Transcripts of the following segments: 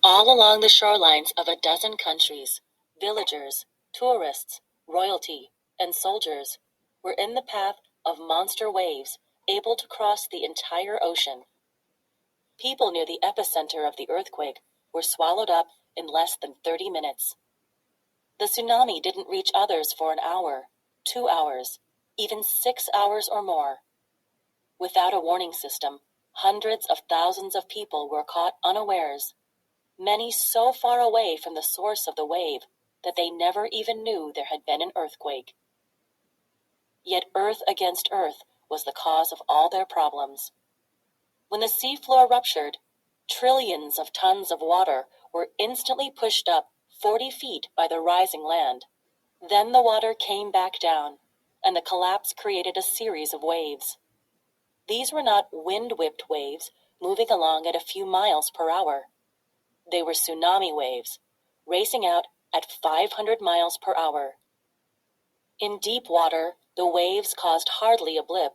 All along the shorelines of a dozen countries, villagers, tourists, royalty, and soldiers were in the path of monster waves able to cross the entire ocean. People near the epicenter of the earthquake were swallowed up in less than 30 minutes. The tsunami didn't reach others for an hour, 2 hours, even 6 hours or more. Without a warning system, hundreds of thousands of people were caught unawares, many so far away from the source of the wave that they never even knew there had been an earthquake. Yet Earth against Earth was the cause of all their problems. When the seafloor ruptured, trillions of tons of water were instantly pushed up 40 feet by the rising land. Then the water came back down, and the collapse created a series of waves. These were not wind-whipped waves moving along at a few miles per hour. They were tsunami waves, racing out at 500 miles per hour. In deep water, the waves caused hardly a blip,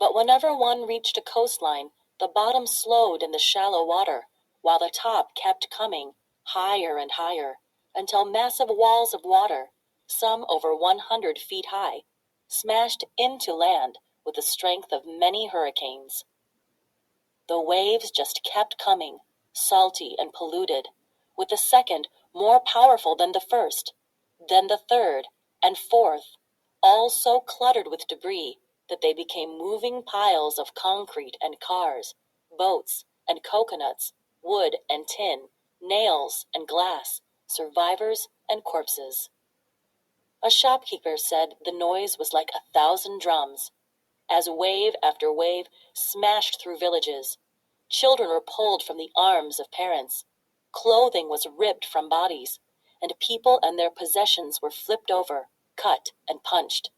but whenever one reached a coastline, the bottom slowed in the shallow water, while the top kept coming higher and higher, until massive walls of water, some over 100 feet high, smashed into land with the strength of many hurricanes. The waves just kept coming, salty and polluted, with the second more powerful than the first, then the third and fourth, all so cluttered with debris that they became moving piles of concrete and cars, boats and coconuts, wood and tin, nails and glass, survivors and corpses. A shopkeeper said the noise was like 1,000 drums, as wave after wave smashed through villages. Children were pulled from the arms of parents. Clothing was ripped from bodies, and people and their possessions were flipped over, cut, and punched.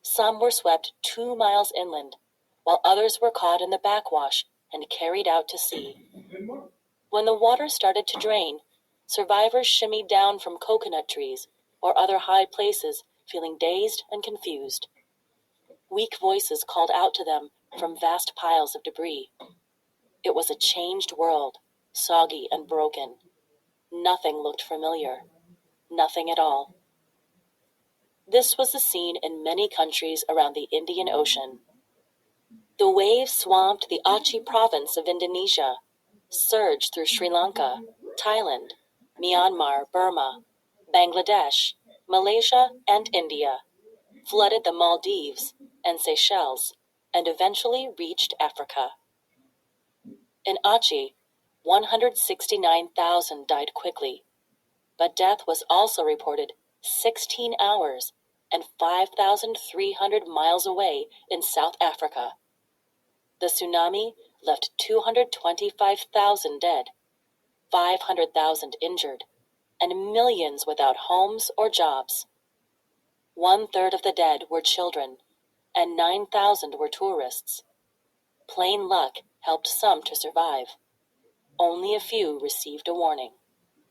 Some were swept 2 miles inland, while others were caught in the backwash and carried out to sea. When the water started to drain, survivors shimmied down from coconut trees or other high places, feeling dazed and confused. Weak voices called out to them from vast piles of debris. It was a changed world, soggy and broken. Nothing looked familiar. Nothing at all. This was the scene in many countries around the Indian Ocean. The waves swamped the Aceh province of Indonesia, surged through Sri Lanka, Thailand, Myanmar, Burma, Bangladesh, Malaysia, and India, flooded the Maldives and Seychelles, and eventually reached Africa. In Aceh, 169,000 died quickly, but death was also reported 16 hours and 5,300 miles away in South Africa. The tsunami left 225,000 dead, 500,000 injured, and millions without homes or jobs. 1/3 of the dead were children, and 9,000 were tourists. Plain luck helped some to survive. Only a few received a warning.